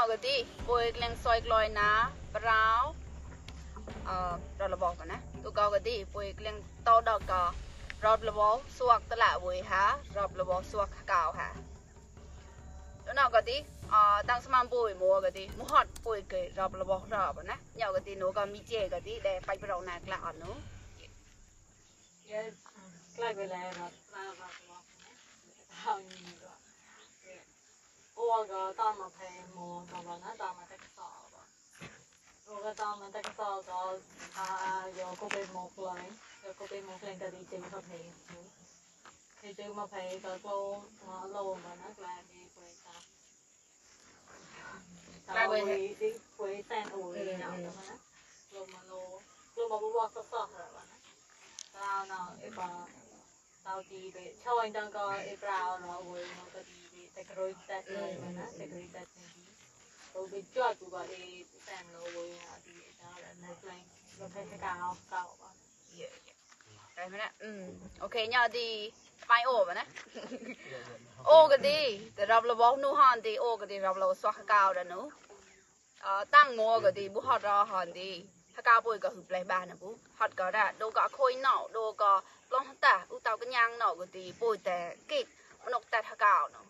cái đi bôi lên soi lòi ná brown rồi là bỏ cái nè tụi cao cái đi bôi lên to đỏ cò rồi là bỏ suộc tất lạ bôi há rồi là bỏ suộc cào hả nó nào cái đi đang xem bôi mua cái đi mua hot bôi cái rồi là bỏ rồi cái nè nhau cái đi nó còn mi chè cái đi để phải vào nạc là nó lại về lại rồi ô cái tao mà phải mua tao mà nó tao mà take sọ ô cái tao mà take sọ có giờ cô bị một lần giờ cô bị một lần cái đi chơi mà phải thì chơi mà phải cái lô mà nó là đi quay tao quay đi quay sen ủi nào đó mà lô mà bố sọ sọ rồi mà tao nào tao đi về cho anh đang có brown nó với nó cái đi để cái rồi test rồi mà nó để cái test này rồi bị chua tụi bà đi xem nó với nó đi đó là nó lên nó phải cao cao mà đây mà nè ok nhau đi phải ô mà nè ô cái đi đểรับระบบนู่หันดีโอcái điรับระบบสวัสดิ์ก้าวแล้วนู่ตั้งมัวcái điบุหรี่หันดีถ้าก้าวป่วยก็หืบไหลบ้านนะบุหัดก็ได้ดูก็คุยหน่อดูก็ลองแต่อุตส่าห์ก็ยังหน่อก็ดีป่วยแต่กิดมันกแต่ถ้าก้าวเนาะ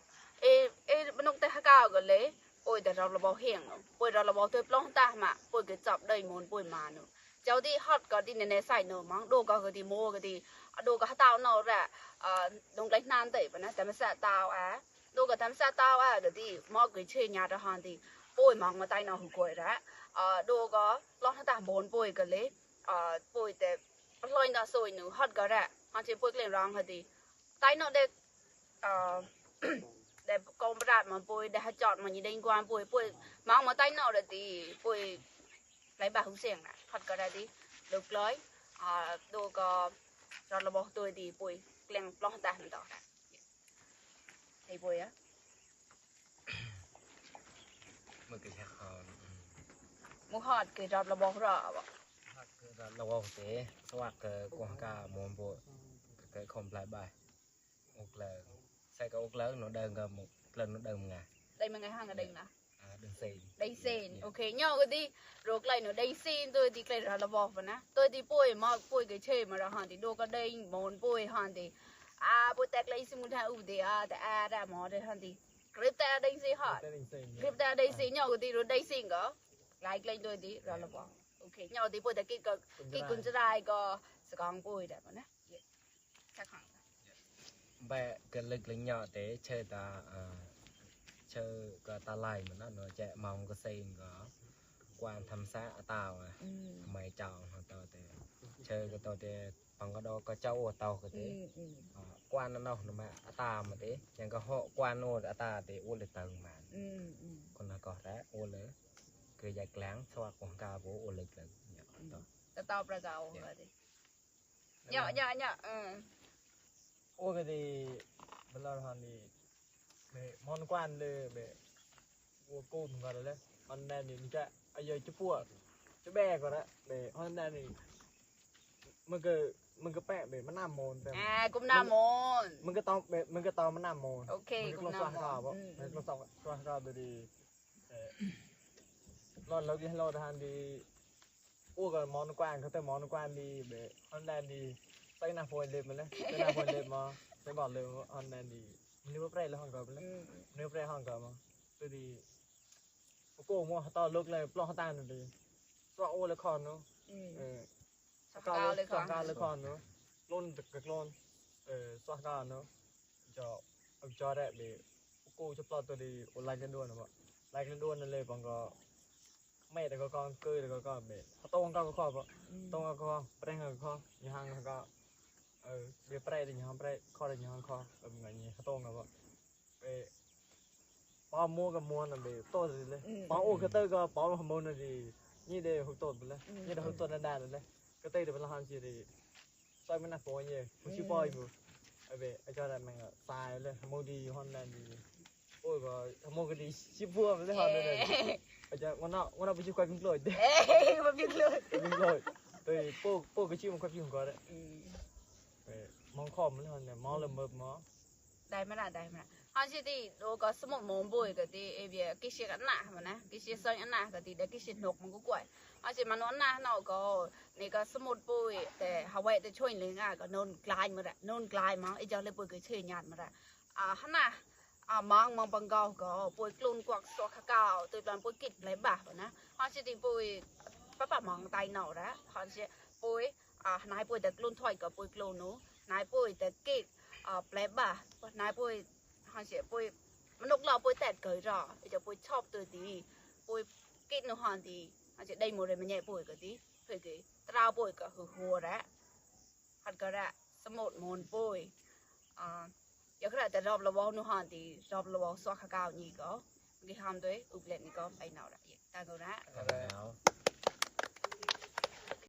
มันกแต่ถ้าก้าวก็เลยป่วยแต่รับระบบเฮียงเนาะป่วยรับระบบตัวลองแต่มาป่วยก็จับได้มนป่วยมาเนาะเจ้าที่ฮอตก็ดีในใส่เนาะมั้งดูก็ดีมัวก็ดีดูก็ตาวเนาะแหละลงไหลนานเตะปะนะแต่ไม่ใส่ตาวดูก็ทำใส่ตาวก็ดีมอก็เชื่อญาติหันดีป่วยมังมาตายเนาะหุ่นกวยแล้วดูก็ลองแต่บนป่วยก็เลยป่วยแต่ลอยน่ะสวยหนูฮอตก็ได้ฮันเชื่อป่วยเกลี้ยงร้องก็ดีตายเนาะเด็กแต่กองประดาษมันป่วยแต่จอดมันยิ่งเด้งกว่าป่วยมังมาตายเนาะเลยดีป่วยไหลบ่าหุ่นเสียงน่ะฮอตก็ได้ดีลูกร้อยดูก็เราระบบตัวดีป่วยเกลี้ยงลองแต่มันต่อได้ไอ้ป่วยอะเมื่อกี้แค่มุขอดคือเราระบบเราบ่คือเราเอาเตะสวัสดิ์กวางกามอนโบcái không lại bài một lần sai cái một lần nó đơn gần một lần nó đơn ngày đây mà ngày hàng ở đây nè đơn xin đây xin ok nhau cái đi rồi lại nó đây xin tôi đi cái làระบบนะtôi đi bôi mà bôi cái chơi mà ra hàng thì đồ cái đây món bôi hàng thì bôi tẹt lấy xin muốn thay ủ thìแต่đã món thì hàng thì grip ta đây xin hả grip ta đây xin nhau cái đi rồi đây xin có lại lên tôi đi raระบบok nhau thì bôiแต่cái cuốnจะได้ก็สกองบวยได้ป่ะนะสักครั้ง bè cái lịch lính nhỏ thế chơi chơi cái ta lại mà nó chạy mong cái xin có quan tham xã tàu mày chọn họ tàu thế chơi cái tàu thế bằng cái đó có cháu tàu cái thế quan nó mà tàu mà thế chẳng có họ quan ô tàu thì ô lịch tầng mà còn là có đấy ô lớn cái dạy láng xoa quảng cáo bố ô lịch làจะตอบประกาศอะไรเนี่ยโอ้ก็ดีเวลาทานดีมอนกวนเลยแบบวัวกูมก่อนเลยอันนั้นนี่จะอายุจะปวดจะแบกก่อนละแบบอันนั้นนี่มันก็แปะแบบมันน้ำมนแต่กุมน้ำมนมันก็ต้องแบบมันก็ต้องมันน้ำมนโอเคกุมน้ำมนมันก็ต้องสวัสดิ์ดีเรากินเราทานดีโอ้ก็มอนกวนเขาแต่มอนกวนดีแบบอันนั้นดีใส่หน้าโฟนเล็บมาเลยใส่หน้าโฟนเล็บมาใส่บอลเลยอันนั้นดีนิ้วเปรี้ยวแล้วห้องก่อนไปเลยนิ้วเปรี้ยวห้องก่อนมาตัวดีโก้มัวต่อลุกเลยปล้องตาหนึ่งดีสว่าโอ้เลยคอนเนาะก้าวเลยคอนเนาะล้นตึกล้นสว่าก้าวเนาะจอได้แบบโก้จะปล้องตัวดีโอ้ไล่กันด้วนนะบ่ไล่กันด้วนนั่นเลยบางก็ไม่แต่ก็เกยแต่ก็แบบเขาต้องก็ข้อปะต้องก็เปรี้ยงก็ข้อยังห่างก็เบี้ยเปรี้ยยังห่างเปรี้ยข้อได้ยังห่างข้อแบบไงนี่เขาต้องก็แบบปอมัวกับมัวนั่นเลยโต้เลยปอโอ้ก็เตยก็ปอมันขโมยนั่นดีนี่เดี๋ยวหุบโต้ไปเลยนี่เดี๋ยวหุบโต้นั่นได้เลยก็เตยเดี๋ยวเป็นละหันจีดีซอยมันน่าปอยเนี่ยมันชิปอยอยู่ไอ้เบ้ไอ้เจ้าได้มันก็ตายเลยขโมยดีฮอนนั่นดีโอ้ก็ขโมยก็ดีชิบพัวไม่ได้ฮอนเลยไอ้เจ้าวันนั้นไปชิบควายกินกล้วยเด้มากินเลยกินกล้วยตัวโป้ก็ชิบมันควายกินก่อนเลยมองคอมมันเลยมองเลยมือมองได้ไหมล่ะ哈是的，我个什么蒙背个的，那边其实个哪么呢？其实所以哪个的，其实弄么个怪，哈是มัน哪那个那个什么背的，哈为的ช่วยเลี้ยงก็นนกลายมาละนนกลายมาไอ้เจ้าเลยป่วยก็เชื่อญาติมาละฮะนะมองบังเกาก็ป่วยกลุ่นกวักสวกเก่าตัวตอนป่วยกิดไรบ้านะฮะสิที่ป่วยป้ามองตายหนอละฮะสิป่วยนายป่วยแต่กลุ่นถอยก็ป่วยกลุ่นนู้นายป่วยแต่กิดแปลบ้านายป่วยฮะสิป่วยมันนกเราป่วยแต่เกิดรอไอ้เจ้าป่วยชอบตัวดีป่วยกิดนู้หันดีฮะสิได้หมดเลยมันใหญ่ป่วยก็ดีเพื่อกี่ตราป่วยก็หัวละหัดก็ละสมุดมนป่วยอยากได้แต่รอบละวนู้หันดีรอบละวสวกเก่านี่ก็มีคำด้วยอุปเลนี่ก็ไปหนอละตั้งก็นะ แล้ว